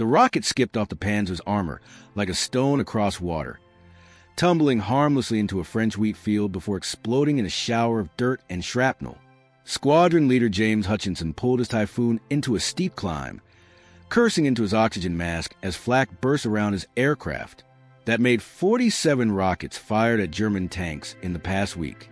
The rocket skipped off the Panzer's armor like a stone across water, tumbling harmlessly into a French wheat field before exploding in a shower of dirt and shrapnel. Squadron leader James Hutchinson pulled his Typhoon into a steep climb, cursing into his oxygen mask as flak burst around his aircraft. That made 47 rockets fired at German tanks in the past week.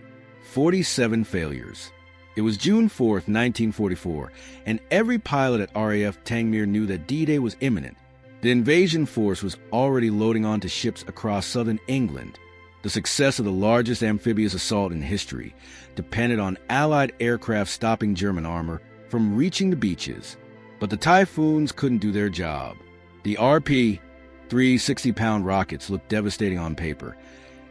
47 failures. It was June 4th, 1944, and every pilot at RAF Tangmere knew that D-Day was imminent. The invasion force was already loading onto ships across southern England. The success of the largest amphibious assault in history depended on Allied aircraft stopping German armor from reaching the beaches. But the Typhoons couldn't do their job. The RP, 3 60-pound rockets looked devastating on paper,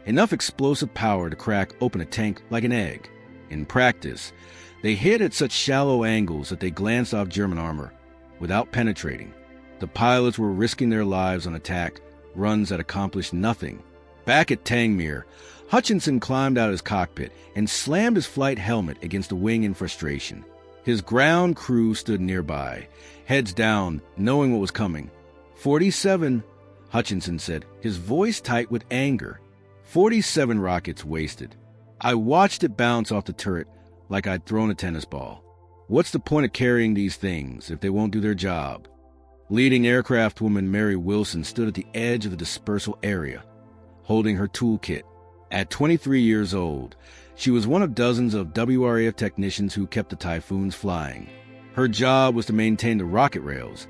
enough explosive power to crack open a tank like an egg. In practice, they hit at such shallow angles that they glanced off German armor without penetrating. The pilots were risking their lives on attack runs that accomplished nothing. Back at Tangmere, Hutchinson climbed out of his cockpit and slammed his flight helmet against the wing in frustration. His ground crew stood nearby, heads down, knowing what was coming. 47, Hutchinson said, his voice tight with anger. 47 rockets wasted. I watched it bounce off the turret like I'd thrown a tennis ball. What's the point of carrying these things if they won't do their job? Leading aircraft woman Mary Wilson stood at the edge of the dispersal area, holding her toolkit. At 23 years old, she was one of dozens of WRAF technicians who kept the Typhoons flying. Her job was to maintain the rocket rails,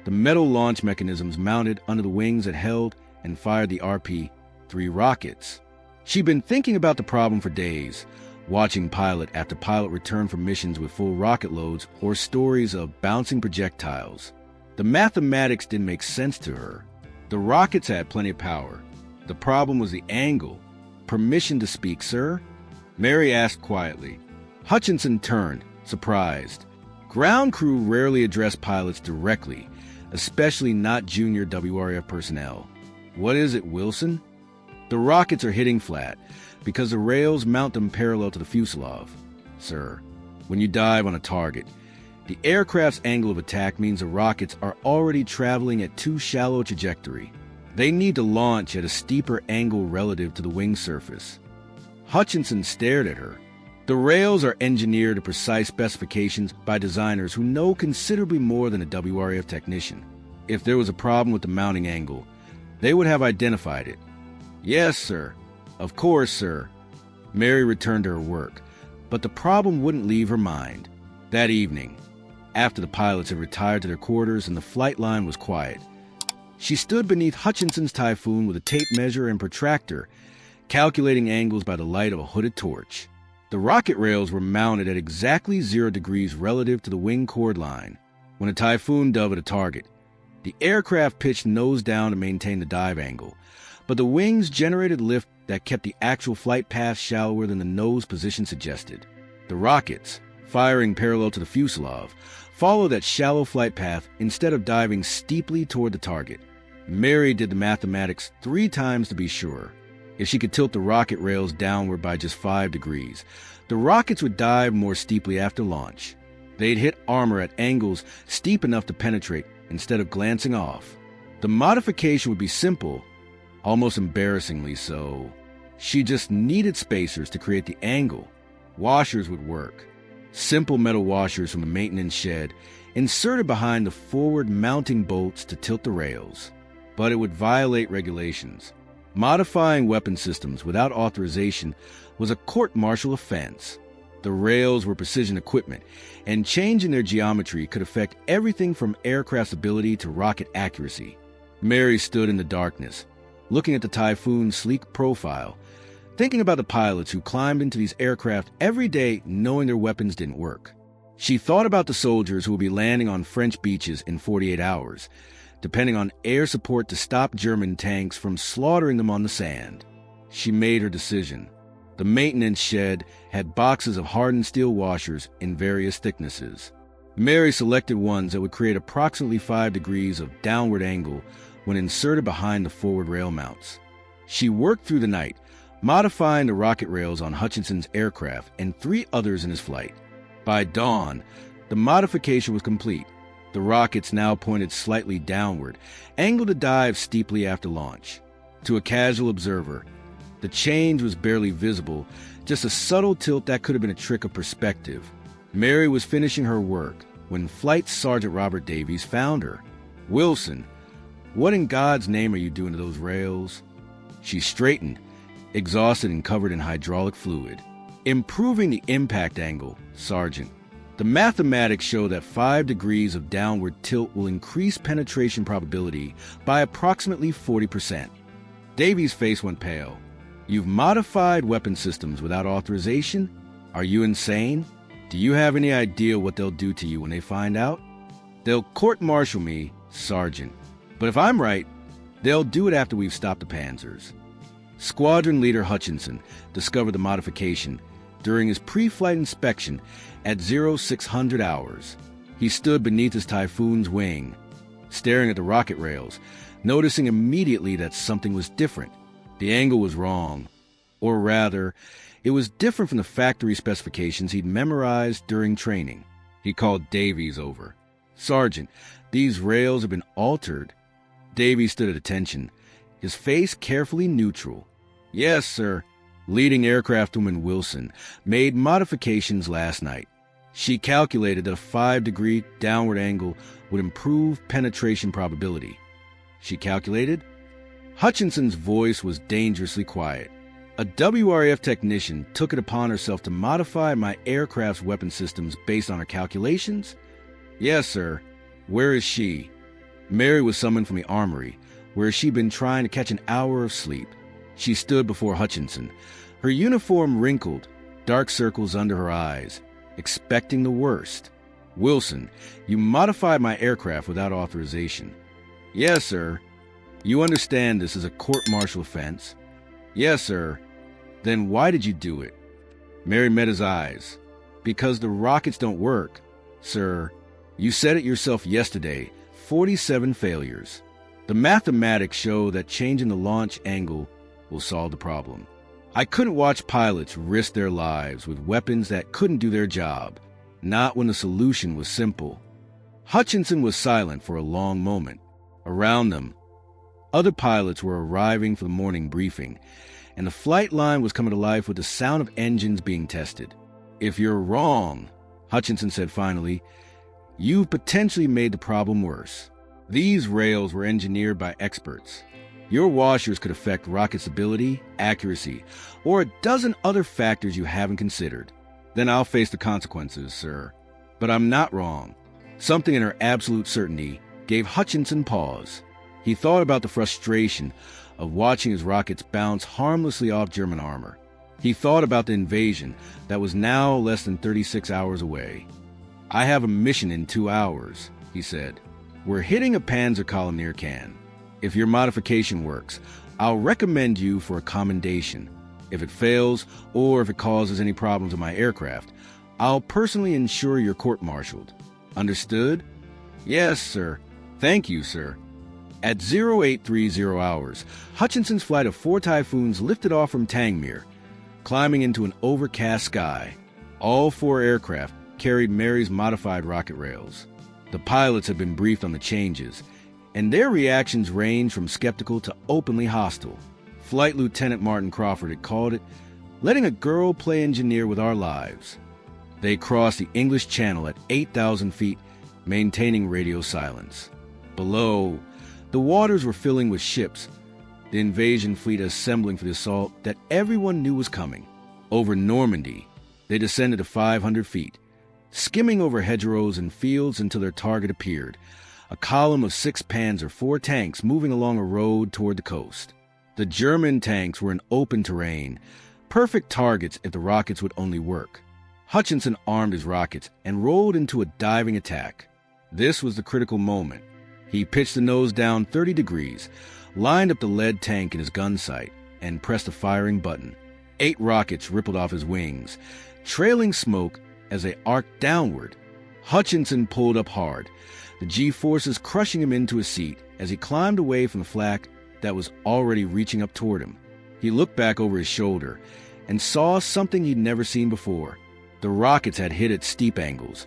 the metal launch mechanisms mounted under the wings that held and fired the RP-3 rockets. She'd been thinking about the problem for days, watching pilot after pilot return from missions with full rocket loads or stories of bouncing projectiles. The mathematics didn't make sense to her. The rockets had plenty of power. The problem was the angle. Permission to speak, sir? Mary asked quietly. Hutchinson turned, surprised. Ground crew rarely addressed pilots directly, especially not junior WRAF personnel. What is it, Wilson? The rockets are hitting flat because the rails mount them parallel to the fuselage. Sir, when you dive on a target, the aircraft's angle of attack means the rockets are already traveling at too shallow a trajectory. They need to launch at a steeper angle relative to the wing surface. Hutchinson stared at her. The rails are engineered to precise specifications by designers who know considerably more than a WRAF technician. If there was a problem with the mounting angle, they would have identified it. Yes, sir. Of course, sir. Mary returned to her work, but the problem wouldn't leave her mind. That evening, after the pilots had retired to their quarters and the flight line was quiet, she stood beneath Hutchinson's Typhoon with a tape measure and protractor, calculating angles by the light of a hooded torch. The rocket rails were mounted at exactly 0 degrees relative to the wing chord line. When a Typhoon dove at a target, the aircraft pitched nose down to maintain the dive angle, but the wings generated lift that kept the actual flight path shallower than the nose position suggested. The rockets, firing parallel to the fuselage, followed that shallow flight path instead of diving steeply toward the target. Mary did the mathematics 3 times to be sure. If she could tilt the rocket rails downward by just 5 degrees, the rockets would dive more steeply after launch. They'd hit armor at angles steep enough to penetrate instead of glancing off. The modification would be simple, almost embarrassingly so. She just needed spacers to create the angle. Washers would work. Simple metal washers from the maintenance shed, inserted behind the forward mounting bolts to tilt the rails. But it would violate regulations. Modifying weapon systems without authorization was a court-martial offense. The rails were precision equipment, and changing their geometry could affect everything from aircraft's ability to rocket accuracy. Mary stood in the darkness, looking at the Typhoon's sleek profile, thinking about the pilots who climbed into these aircraft every day knowing their weapons didn't work. She thought about the soldiers who would be landing on French beaches in 48 hours, depending on air support to stop German tanks from slaughtering them on the sand. She made her decision. The maintenance shed had boxes of hardened steel washers in various thicknesses. Mary selected ones that would create approximately 5 degrees of downward angle when inserted behind the forward rail mounts. She worked through the night, modifying the rocket rails on Hutchinson's aircraft and 3 others in his flight. By dawn, the modification was complete. The rockets now pointed slightly downward, angled to dive steeply after launch. To a casual observer, the change was barely visible, just a subtle tilt that could have been a trick of perspective. Mary was finishing her work when Flight Sergeant Robert Davies found her. "Wilson, what in God's name are you doing to those rails?" She straightened, exhausted and covered in hydraulic fluid. "Improving the impact angle, Sergeant. The mathematics show that 5 degrees of downward tilt will increase penetration probability by approximately 40%. Davies' face went pale. "You've modified weapon systems without authorization? Are you insane? Do you have any idea what they'll do to you when they find out?" "They'll court-martial me, Sergeant. But if I'm right, they'll do it after we've stopped the Panzers." Squadron Leader Hutchinson discovered the modification during his pre-flight inspection at 0600 hours. He stood beneath his Typhoon's wing, staring at the rocket rails, noticing immediately that something was different. The angle was wrong. Or rather, it was different from the factory specifications he'd memorized during training. He called Davies over. "Sergeant, these rails have been altered." Davies stood at attention, his face carefully neutral. "Yes, sir. Leading aircraftwoman Wilson made modifications last night. She calculated that a 5-degree downward angle would improve penetration probability." "She calculated?" Hutchinson's voice was dangerously quiet. "A WRAF technician took it upon herself to modify my aircraft's weapon systems based on her calculations?" "Yes, sir." "Where is she?" Mary was summoned from the armory, where she'd been trying to catch an hour of sleep. She stood before Hutchinson, her uniform wrinkled, dark circles under her eyes, expecting the worst. "Wilson, you modified my aircraft without authorization." "Yes, sir." "You understand this is a court-martial offense?" "Yes, sir." "Then why did you do it?" Mary met his eyes. "Because the rockets don't work, sir. You said it yourself yesterday, 47 failures. The mathematics show that changing the launch angle will solve the problem. I couldn't watch pilots risk their lives with weapons that couldn't do their job, not when the solution was simple." Hutchinson was silent for a long moment. Around them, other pilots were arriving for the morning briefing, and the flight line was coming to life with the sound of engines being tested. "If you're wrong," Hutchinson said finally, "you've potentially made the problem worse. These rails were engineered by experts. Your washers could affect rocket stability, accuracy, or a dozen other factors you haven't considered. Then I'll face the consequences, sir. But I'm not wrong." Something in her absolute certainty gave Hutchinson pause. He thought about the frustration of watching his rockets bounce harmlessly off German armor. He thought about the invasion that was now less than 36 hours away. "I have a mission in 2 hours," he said. "We're hitting a Panzer column near Cannes. If your modification works, I'll recommend you for a commendation. If it fails, or if it causes any problems with my aircraft, I'll personally ensure you're court-martialed. Understood?" "Yes, sir." "Thank you, sir." At 0830 hours, Hutchinson's flight of 4 Typhoons lifted off from Tangmere, climbing into an overcast sky. All 4 aircraft carried Mary's modified rocket rails. The pilots had been briefed on the changes, and their reactions ranged from skeptical to openly hostile. Flight Lieutenant Martin Crawford had called it, "letting a girl play engineer with our lives." They crossed the English Channel at 8,000 feet, maintaining radio silence. Below, the waters were filling with ships, the invasion fleet assembling for the assault that everyone knew was coming. Over Normandy, they descended to 500 feet, skimming over hedgerows and fields until their target appeared, a column of 6 Panzer IV tanks moving along a road toward the coast. The German tanks were in open terrain, perfect targets if the rockets would only work. Hutchinson armed his rockets and rolled into a diving attack. This was the critical moment. He pitched the nose down 30 degrees, lined up the lead tank in his gun sight, and pressed the firing button. 8 rockets rippled off his wings, trailing smoke as they arced downward. Hutchinson pulled up hard, the G-forces crushing him into his seat as he climbed away from the flak that was already reaching up toward him. He looked back over his shoulder and saw something he'd never seen before. The rockets had hit at steep angles,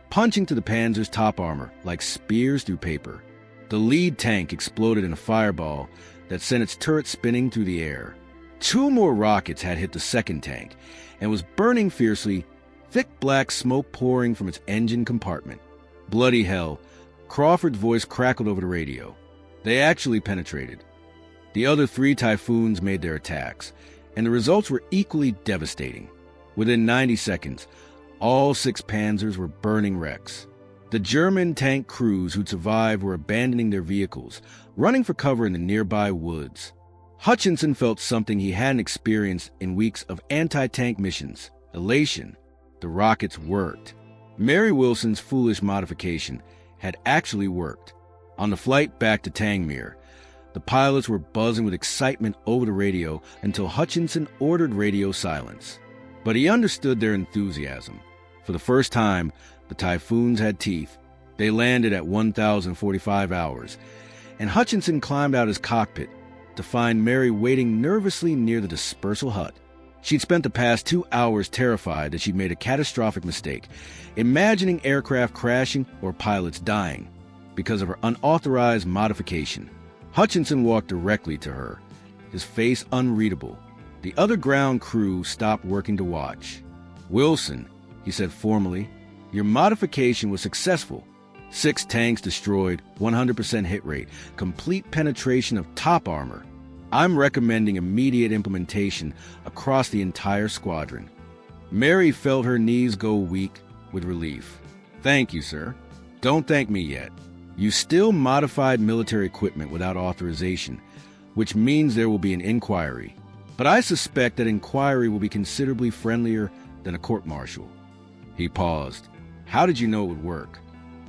punching to the Panzers' top armor like spears through paper. The lead tank exploded in a fireball that sent its turret spinning through the air. 2 more rockets had hit the second tank and was burning fiercely, thick black smoke pouring from its engine compartment. Bloody hell, Crawford's voice crackled over the radio. They actually penetrated. The other 3 Typhoons made their attacks, and the results were equally devastating. Within 90 seconds, all 6 Panzers were burning wrecks. The German tank crews who'd survived were abandoning their vehicles, running for cover in the nearby woods. Hutchinson felt something he hadn't experienced in weeks of anti-tank missions: elation. The rockets worked. Mary Wilson's foolish modification had actually worked. On the flight back to Tangmere, the pilots were buzzing with excitement over the radio until Hutchinson ordered radio silence. But he understood their enthusiasm. For the first time, the Typhoons had teeth. They landed at 1,045 hours, and Hutchinson climbed out his cockpit to find Mary waiting nervously near the dispersal hut. She'd spent the past 2 hours terrified that she'd made a catastrophic mistake, imagining aircraft crashing or pilots dying because of her unauthorized modification. Hutchinson walked directly to her, his face unreadable. The other ground crew stopped working to watch. "Wilson," he said formally, "your modification was successful. 6 tanks destroyed, 100% hit rate, complete penetration of top armor. I'm recommending immediate implementation across the entire squadron." Mary felt her knees go weak with relief. "Thank you, sir." "Don't thank me yet. You still modified military equipment without authorization, which means there will be an inquiry. But I suspect that inquiry will be considerably friendlier than a court-martial." He paused. "How did you know it would work?"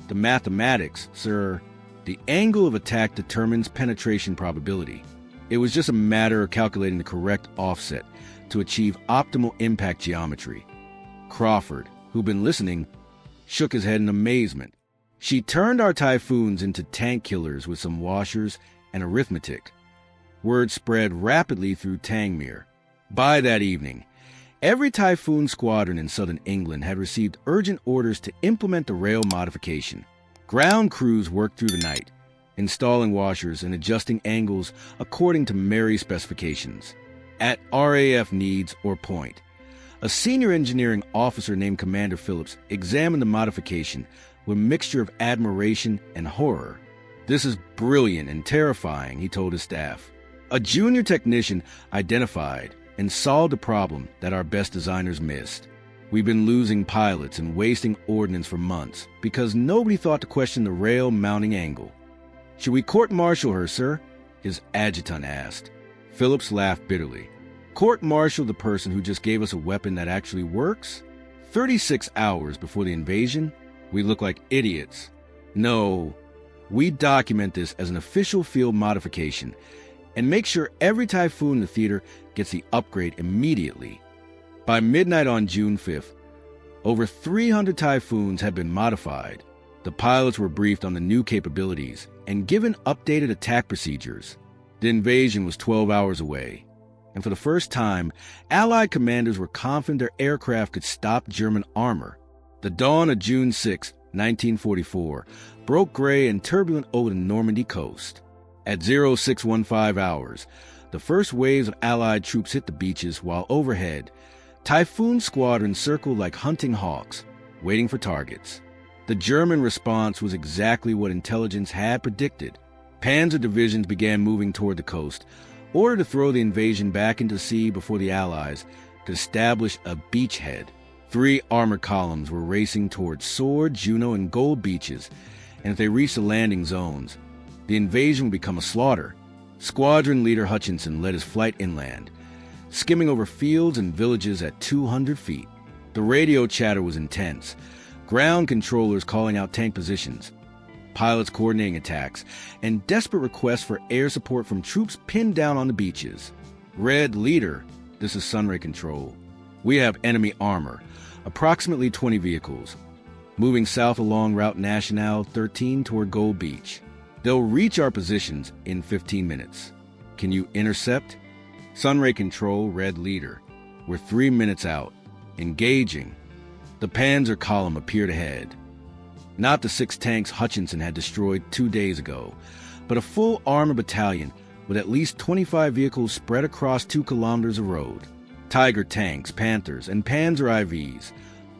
"The mathematics, sir. The angle of attack determines penetration probability. It was just a matter of calculating the correct offset to achieve optimal impact geometry." Crawford, who'd been listening, shook his head in amazement. "She turned our Typhoons into tank killers with some washers and arithmetic." Word spread rapidly through Tangmere. By that evening, every Typhoon squadron in southern England had received urgent orders to implement the rail modification. Ground crews worked through the night, installing washers and adjusting angles according to Mary's specifications. At RAF needs or point, a senior engineering officer named Commander Phillips examined the modification with a mixture of admiration and horror. "This is brilliant and terrifying," he told his staff. A junior technician identified and solved a problem that our best designers missed. "We've been losing pilots and wasting ordnance for months because nobody thought to question the rail mounting angle." "Should we court-martial her, sir?" his adjutant asked. Phillips laughed bitterly. "Court-martial the person who just gave us a weapon that actually works? 36 hours before the invasion? We look like idiots. No, we document this as an official field modification and make sure every Typhoon in the theater gets the upgrade immediately." By midnight on June 5th, over 300 Typhoons had been modified. The pilots were briefed on the new capabilities and given updated attack procedures. The invasion was 12 hours away, and for the first time, Allied commanders were confident their aircraft could stop German armor. The dawn of June 6, 1944, broke gray and turbulent over the Normandy coast. At 0615 hours, the first waves of Allied troops hit the beaches, while overhead, Typhoon squadrons circled like hunting hawks, waiting for targets. The German response was exactly what intelligence had predicted. Panzer divisions began moving toward the coast, ordered to throw the invasion back into the sea before the Allies could establish a beachhead. 3 armored columns were racing toward Sword, Juno, and Gold beaches, and if they reached the landing zones, the invasion would become a slaughter. Squadron leader Hutchinson led his flight inland, skimming over fields and villages at 200 feet. The radio chatter was intense, ground controllers calling out tank positions, pilots coordinating attacks, and desperate requests for air support from troops pinned down on the beaches. "Red Leader, this is Sunray Control. We have enemy armor, approximately 20 vehicles, moving south along Route Nationale 13 toward Gold Beach. They'll reach our positions in 15 minutes. Can you intercept?" "Sunray Control, Red Leader. We're 3 minutes out. Engaging." The Panzer column appeared ahead. Not the 6 tanks Hutchinson had destroyed 2 days ago, but a full armor battalion with at least 25 vehicles spread across 2 kilometers of road. Tiger tanks, Panthers, and Panzer IVs,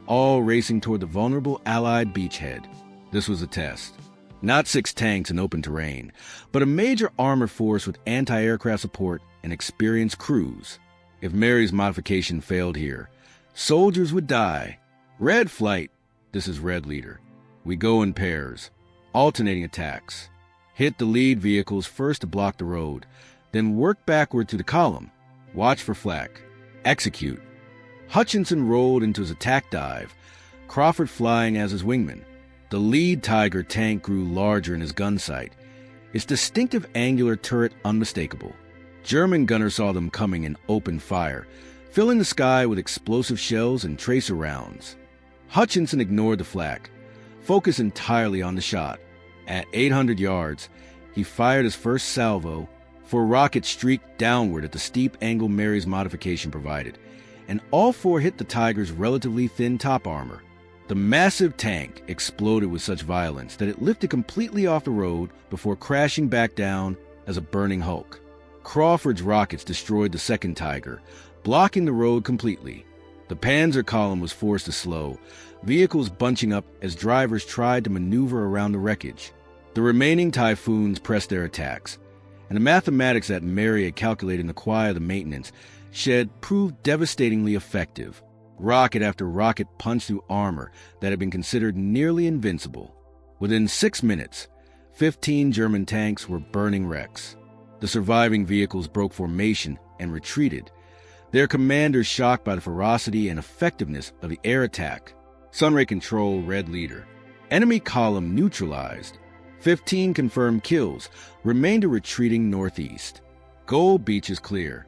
all racing toward the vulnerable Allied beachhead. This was a test. Not 6 tanks in open terrain, but a major armor force with anti-aircraft support and experienced crews. If Mary's modification failed here, soldiers would die. Red flight, this is Red leader. We go in pairs, alternating attacks. Hit the lead vehicles first to block the road, then work backward to the column. Watch for flak. Execute. Hutchinson rolled into his attack dive, Crawford flying as his wingman. The lead Tiger tank grew larger in his gun sight, its distinctive angular turret unmistakable. German gunners saw them coming and opened fire, filling the sky with explosive shells and tracer rounds. Hutchinson ignored the flak, focused entirely on the shot. At 800 yards, he fired his first salvo. 4 rockets streaked downward at the steep angle Mary's modification provided, and all 4 hit the Tiger's relatively thin top armor. The massive tank exploded with such violence that it lifted completely off the road before crashing back down as a burning hulk. Crawford's rockets destroyed the second Tiger, blocking the road completely. The Panzer column was forced to slow, vehicles bunching up as drivers tried to maneuver around the wreckage. The remaining Typhoons pressed their attacks, and the mathematics that Mary had calculated in the quiet of the maintenance shed proved devastatingly effective. Rocket after rocket punched through armor that had been considered nearly invincible. Within 6 minutes, 15 German tanks were burning wrecks. The surviving vehicles broke formation and retreated, their commanders shocked by the ferocity and effectiveness of the air attack. Sunray Control, Red leader. Enemy column neutralized. 15 confirmed kills, remainder retreating northeast. Gold Beach is clear.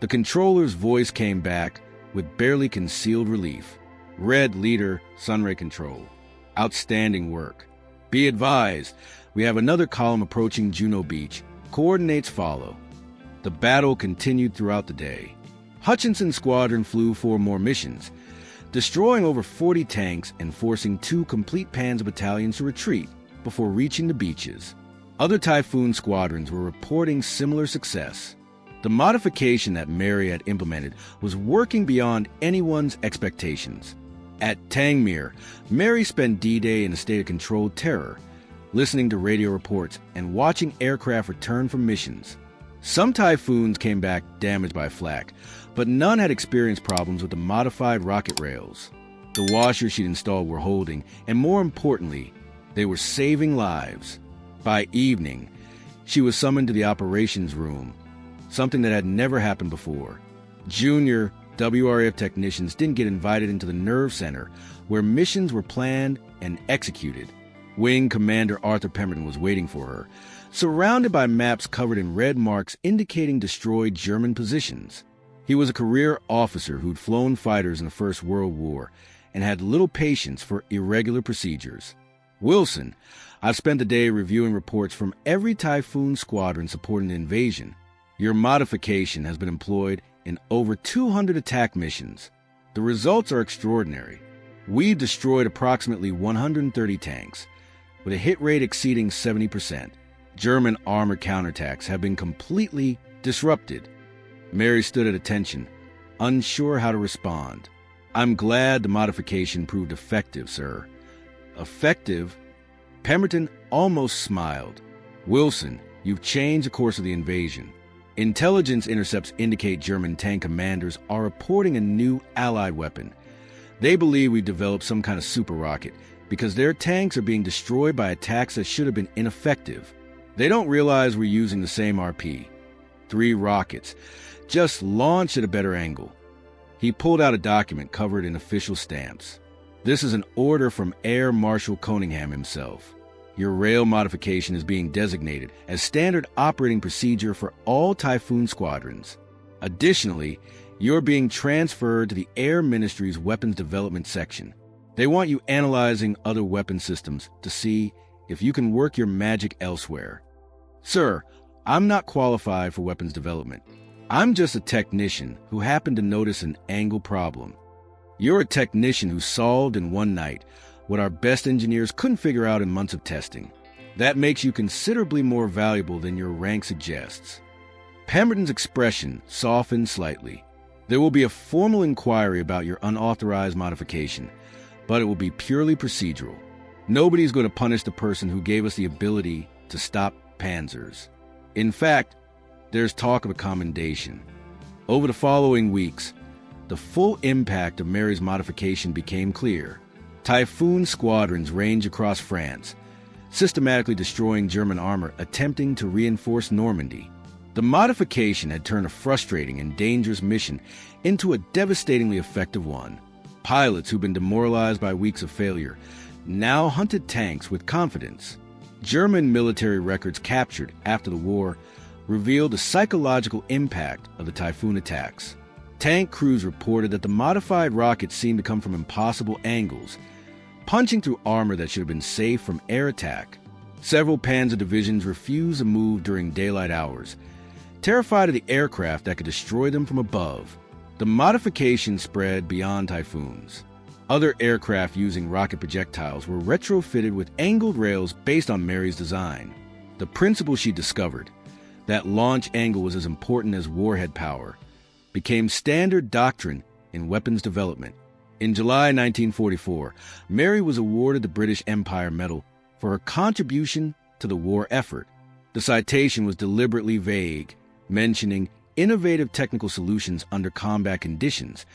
The controller's voice came back with barely concealed relief. Red leader, Sunray Control. Outstanding work. Be advised, we have another column approaching Juno Beach. Coordinates follow. The battle continued throughout the day. Hutchinson's squadron flew 4 more missions, destroying over 40 tanks and forcing 2 complete Panzer battalions to retreat before reaching the beaches. Other Typhoon squadrons were reporting similar success. The modification that Mary had implemented was working beyond anyone's expectations. At Tangmere, Mary spent D-Day in a state of controlled terror, listening to radio reports and watching aircraft return from missions. Some Typhoons came back damaged by flak, but none had experienced problems with the modified rocket rails. The washers she'd installed were holding, and more importantly, they were saving lives. By evening, she was summoned to the operations room, something that had never happened before. Junior WRAF technicians didn't get invited into the nerve center, where missions were planned and executed. Wing Commander Arthur Pemberton was waiting for her, surrounded by maps covered in red marks indicating destroyed German positions. He was a career officer who'd flown fighters in the First World War and had little patience for irregular procedures. Wilson, I've spent the day reviewing reports from every Typhoon squadron supporting the invasion. Your modification has been employed in over 200 attack missions. The results are extraordinary. We've destroyed approximately 130 tanks, with a hit rate exceeding 70%. German armored counterattacks have been completely disrupted. Mary stood at attention, unsure how to respond. I'm glad the modification proved effective, sir. Effective? Pemberton almost smiled. Wilson, you've changed the course of the invasion. Intelligence intercepts indicate German tank commanders are reporting a new Allied weapon. They believe we've developed some kind of super rocket because their tanks are being destroyed by attacks that should have been ineffective. They don't realize we're using the same RP. 3 rockets, just launched at a better angle. He pulled out a document covered in official stamps. This is an order from Air Marshal Cunningham himself. Your rail modification is being designated as standard operating procedure for all Typhoon squadrons. Additionally, you're being transferred to the Air Ministry's Weapons Development Section. They want you analyzing other weapon systems to see if you can work your magic elsewhere. Sir, I'm not qualified for weapons development. I'm just a technician who happened to notice an angle problem. You're a technician who solved in one night what our best engineers couldn't figure out in months of testing. That makes you considerably more valuable than your rank suggests." Pemberton's expression softened slightly. "There will be a formal inquiry about your unauthorized modification, but it will be purely procedural. Nobody's going to punish the person who gave us the ability to stop Panzers. In fact, there's talk of a commendation." Over the following weeks, the full impact of Mary's modification became clear. Typhoon squadrons ranged across France, systematically destroying German armor attempting to reinforce Normandy. The modification had turned a frustrating and dangerous mission into a devastatingly effective one. Pilots who'd been demoralized by weeks of failure now hunted tanks with confidence. German military records captured after the war revealed the psychological impact of the Typhoon attacks. Tank crews reported that the modified rockets seemed to come from impossible angles, punching through armor that should have been safe from air attack. Several Panzer divisions refused to move during daylight hours, terrified of the aircraft that could destroy them from above. The modification spread beyond Typhoons. Other aircraft using rocket projectiles were retrofitted with angled rails based on Mary's design. The principle she discovered, that launch angle was as important as warhead power, became standard doctrine in weapons development. In July 1944, Mary was awarded the British Empire Medal for her contribution to the war effort. The citation was deliberately vague, mentioning innovative technical solutions under combat conditions,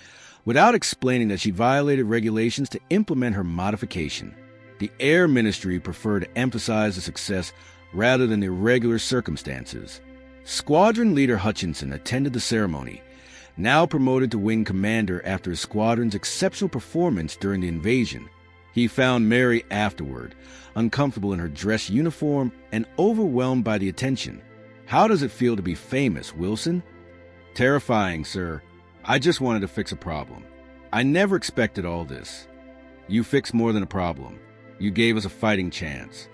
without explaining that she violated regulations to implement her modification. The Air Ministry preferred to emphasize the success rather than the irregular circumstances. Squadron Leader Hutchinson attended the ceremony, now promoted to wing commander after his squadron's exceptional performance during the invasion. He found Mary afterward, uncomfortable in her dress uniform and overwhelmed by the attention. "How does it feel to be famous, Wilson?" "Terrifying, sir. I just wanted to fix a problem. I never expected all this." "You fixed more than a problem. You gave us a fighting chance."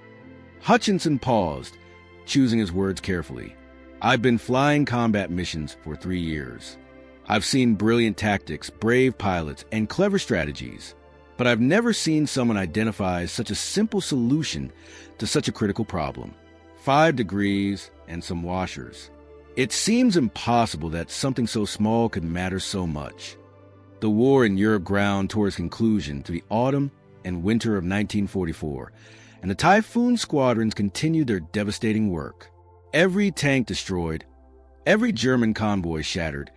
Hutchinson paused, choosing his words carefully. "I've been flying combat missions for 3 years. I've seen brilliant tactics, brave pilots, and clever strategies. But I've never seen someone identify such a simple solution to such a critical problem. 5 degrees and some washers. It seems impossible that something so small could matter so much." The war in Europe ground toward its conclusion through the autumn and winter of 1944, and the Typhoon squadrons continued their devastating work. Every tank destroyed, every German convoy shattered,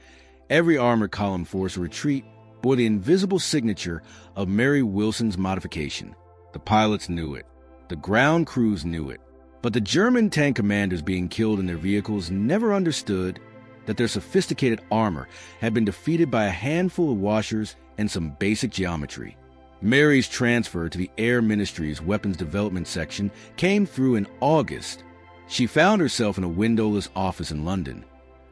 every armored column forced to retreat bore the invisible signature of Mary Wilson's modification. The pilots knew it. The ground crews knew it. But the German tank commanders being killed in their vehicles never understood that their sophisticated armor had been defeated by a handful of washers and some basic geometry. Mary's transfer to the Air Ministry's Weapons Development Section came through in August. She found herself in a windowless office in London,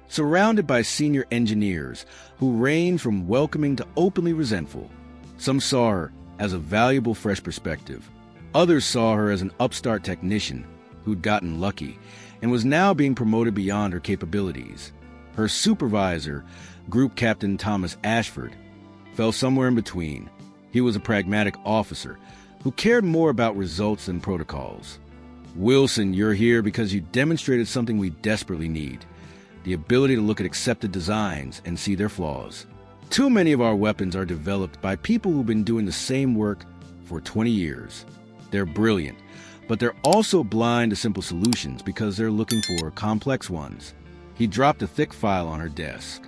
surrounded by senior engineers who ranged from welcoming to openly resentful. Some saw her as a valuable fresh perspective. Others saw her as an upstart technician who'd gotten lucky and was now being promoted beyond her capabilities. Her supervisor, Group Captain Thomas Ashford, fell somewhere in between. He was a pragmatic officer who cared more about results than protocols. "Wilson, you're here because you demonstrated something we desperately need: the ability to look at accepted designs and see their flaws. Too many of our weapons are developed by people who've been doing the same work for 20 years. They're brilliant, but they're also blind to simple solutions because they're looking for complex ones." He dropped a thick file on her desk.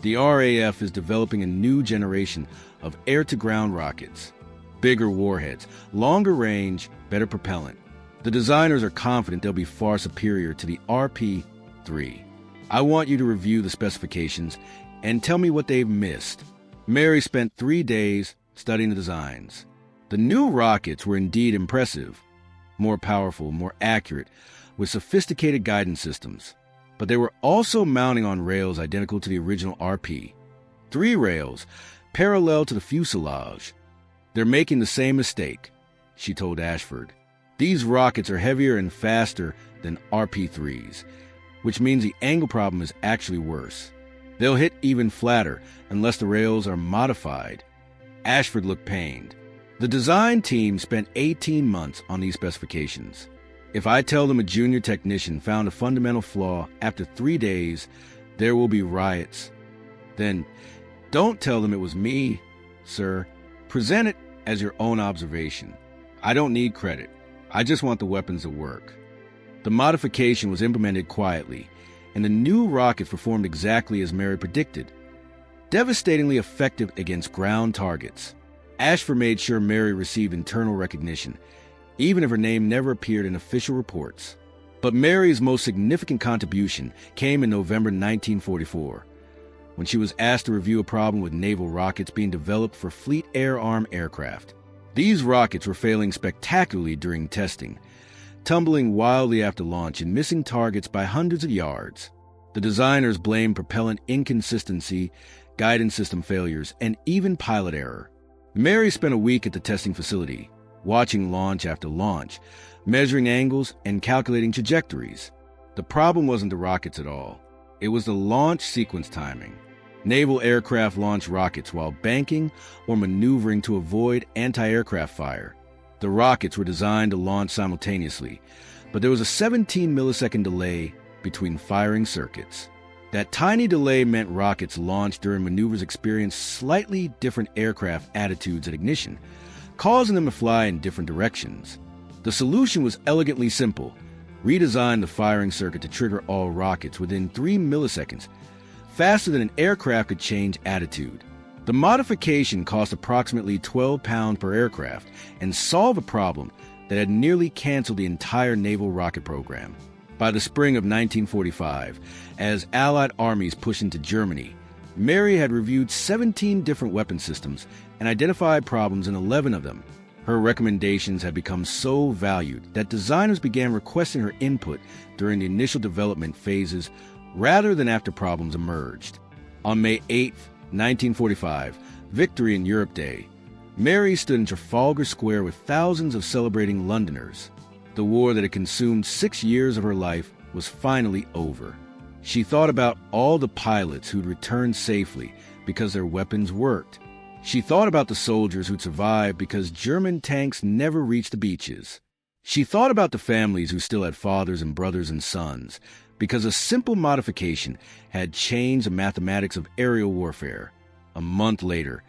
"The RAF is developing a new generation of air-to-ground rockets. Bigger warheads, longer range, better propellant. The designers are confident they'll be far superior to the RP-3. I want you to review the specifications and tell me what they've missed." Mary spent 3 days studying the designs. The new rockets were indeed impressive, more powerful, more accurate, with sophisticated guidance systems. But they were also mounting on rails identical to the original RP. 3 rails, parallel to the fuselage. "They're making the same mistake," she told Ashford. "These rockets are heavier and faster than RP-3s, which means the angle problem is actually worse. They'll hit even flatter unless the rails are modified." Ashford looked pained. The design team spent 18 months on these specifications. If I tell them a junior technician found a fundamental flaw after 3 days, there will be riots. Then don't tell them it was me, sir. Present it as your own observation. I don't need credit. I just want the weapons to work. The modification was implemented quietly, and the new rockets performed exactly as Mary predicted. Devastatingly effective against ground targets. Ashford made sure Mary received internal recognition, even if her name never appeared in official reports. But Mary's most significant contribution came in November 1944, when she was asked to review a problem with naval rockets being developed for Fleet Air Arm aircraft. These rockets were failing spectacularly during testing, tumbling wildly after launch and missing targets by hundreds of yards. The designers blamed propellant inconsistency, guidance system failures, and even pilot error. Mary spent a week at the testing facility, watching launch after launch, measuring angles and calculating trajectories. The problem wasn't the rockets at all. It was the launch sequence timing. Naval aircraft launch rockets while banking or maneuvering to avoid anti-aircraft fire. The rockets were designed to launch simultaneously, but there was a 17-millisecond delay between firing circuits. That tiny delay meant rockets launched during maneuvers experienced slightly different aircraft attitudes at ignition, causing them to fly in different directions. The solution was elegantly simple. Redesign the firing circuit to trigger all rockets within 3 milliseconds, faster than an aircraft could change attitude. The modification cost approximately 12 pounds per aircraft and solved a problem that had nearly canceled the entire naval rocket program. By the spring of 1945, as Allied armies pushed into Germany, Mary had reviewed 17 different weapon systems and identified problems in 11 of them. Her recommendations had become so valued that designers began requesting her input during the initial development phases rather than after problems emerged. On May 8, 1945, Victory in Europe Day, Mary stood in Trafalgar Square with thousands of celebrating Londoners. The war that had consumed 6 years of her life was finally over. She thought about all the pilots who'd returned safely because their weapons worked. She thought about the soldiers who'd survived because German tanks never reached the beaches. She thought about the families who still had fathers and brothers and sons because a simple modification had changed the mathematics of aerial warfare. A month later,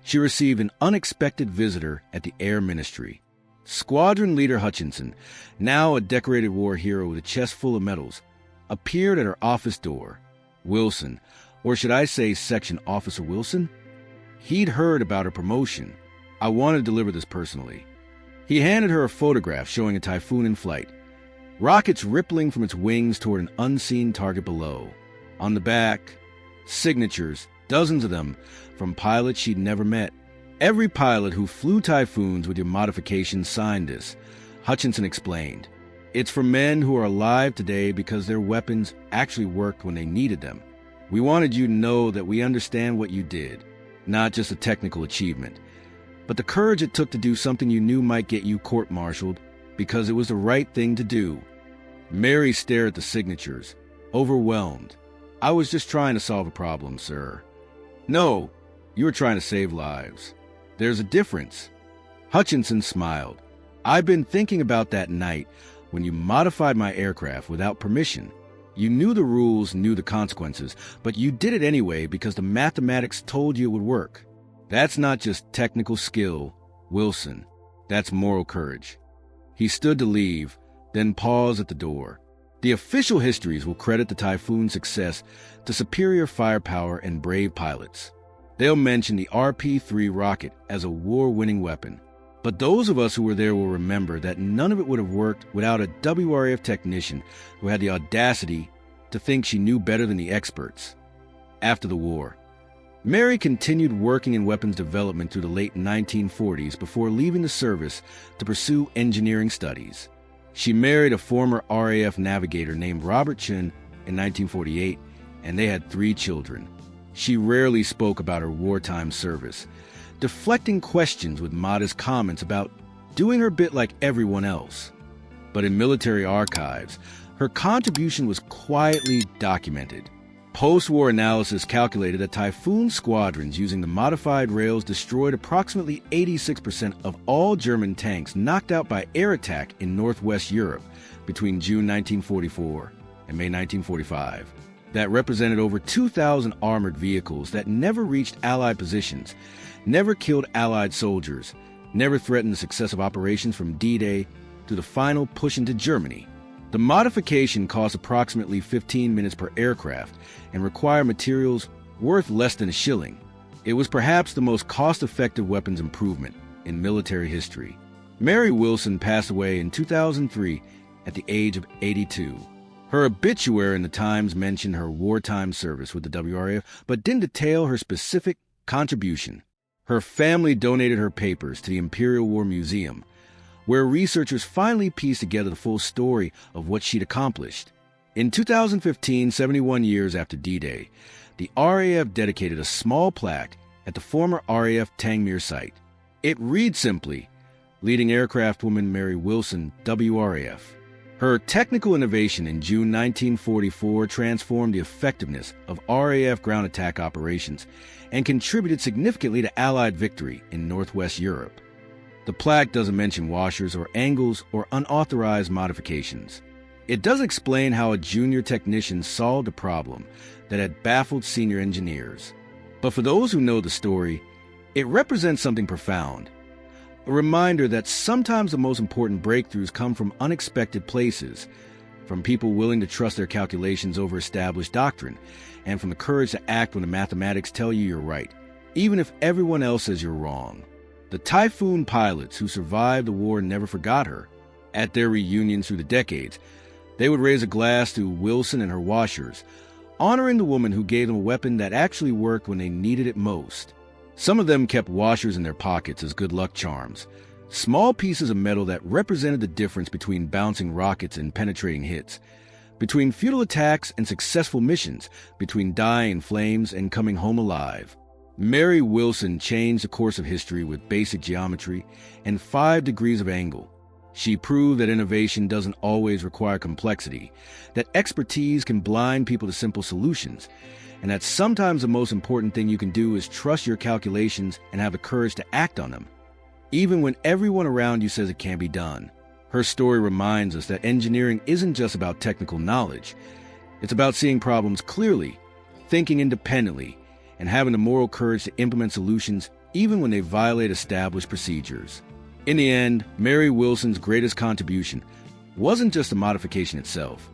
she received an unexpected visitor at the Air Ministry. Squadron Leader Hutchinson, now a decorated war hero with a chest full of medals, appeared at her office door. Wilson, or should I say Section Officer Wilson? He'd heard about her promotion. I wanted to deliver this personally. He handed her a photograph showing a Typhoon in flight, rockets rippling from its wings toward an unseen target below. On the back, signatures, dozens of them, from pilots she'd never met. Every pilot who flew Typhoons with your modifications signed this, Hutchinson explained. It's for men who are alive today because their weapons actually worked when they needed them. We wanted you to know that we understand what you did, not just a technical achievement, but the courage it took to do something you knew might get you court-martialed because it was the right thing to do. Mary stared at the signatures, overwhelmed. I was just trying to solve a problem, sir. No, you were trying to save lives. There's a difference. Hutchinson smiled. I've been thinking about that night when you modified my aircraft without permission. You knew the rules, knew the consequences, but you did it anyway because the mathematics told you it would work. That's not just technical skill, Wilson. That's moral courage. He stood to leave, then paused at the door. The official histories will credit the Typhoon's success to superior firepower and brave pilots. They'll mention the RP-3 rocket as a war-winning weapon. But those of us who were there will remember that none of it would have worked without a WRAF technician who had the audacity to think she knew better than the experts. After the war, Mary continued working in weapons development through the late 1940s before leaving the service to pursue engineering studies. She married a former RAF navigator named Robert Chin in 1948, and they had 3 children. She rarely spoke about her wartime service, deflecting questions with modest comments about doing her bit like everyone else. But in military archives, her contribution was quietly documented. Post-war analysis calculated that Typhoon squadrons using the modified rails destroyed approximately 86% of all German tanks knocked out by air attack in northwest Europe between June 1944 and May 1945. That represented over 2,000 armored vehicles that never reached Allied positions, never killed Allied soldiers, never threatened the success of operations from D-Day to the final push into Germany. The modification cost approximately 15 minutes per aircraft and required materials worth less than a shilling. It was perhaps the most cost-effective weapons improvement in military history. Mary Wilson passed away in 2003 at the age of 82. Her obituary in the Times mentioned her wartime service with the WRAF, but didn't detail her specific contribution. Her family donated her papers to the Imperial War Museum, where researchers finally pieced together the full story of what she'd accomplished. In 2015, 71 years after D-Day, the RAF dedicated a small plaque at the former RAF Tangmere site. It reads simply, Leading Aircraft Woman Mary Wilson, WRAF. Her technical innovation in June 1944 transformed the effectiveness of RAF ground attack operations and contributed significantly to Allied victory in Northwest Europe. The plaque doesn't mention washers or angles or unauthorized modifications. It does explain how a junior technician solved a problem that had baffled senior engineers. But for those who know the story, it represents something profound. A reminder that sometimes the most important breakthroughs come from unexpected places, from people willing to trust their calculations over established doctrine, and from the courage to act when the mathematics tell you you're right, even if everyone else says you're wrong. The Typhoon pilots who survived the war never forgot her. At their reunions through the decades, they would raise a glass to Wilson and her washers, honoring the woman who gave them a weapon that actually worked when they needed it most. Some of them kept washers in their pockets as good luck charms, small pieces of metal that represented the difference between bouncing rockets and penetrating hits, between futile attacks and successful missions, between dying in flames and coming home alive. Mary Wilson changed the course of history with basic geometry and 5 degrees of angle. She proved that innovation doesn't always require complexity, that expertise can blind people to simple solutions, and that sometimes the most important thing you can do is trust your calculations and have the courage to act on them, even when everyone around you says it can't be done. Her story reminds us that engineering isn't just about technical knowledge. It's about seeing problems clearly, thinking independently, and having the moral courage to implement solutions even when they violate established procedures. In the end, Mary Wilson's greatest contribution wasn't just the modification itself,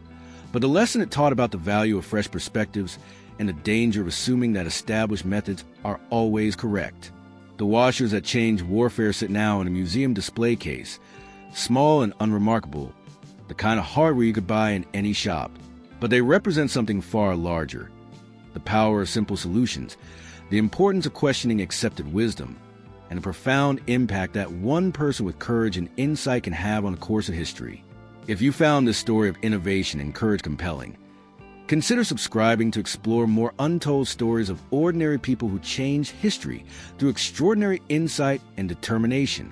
but the lesson it taught about the value of fresh perspectives and the danger of assuming that established methods are always correct. The washers that changed warfare sit now in a museum display case, small and unremarkable, the kind of hardware you could buy in any shop. But they represent something far larger: the power of simple solutions, the importance of questioning accepted wisdom, and the profound impact that one person with courage and insight can have on the course of history. If you found this story of innovation and courage compelling, consider subscribing to explore more untold stories of ordinary people who changed history through extraordinary insight and determination.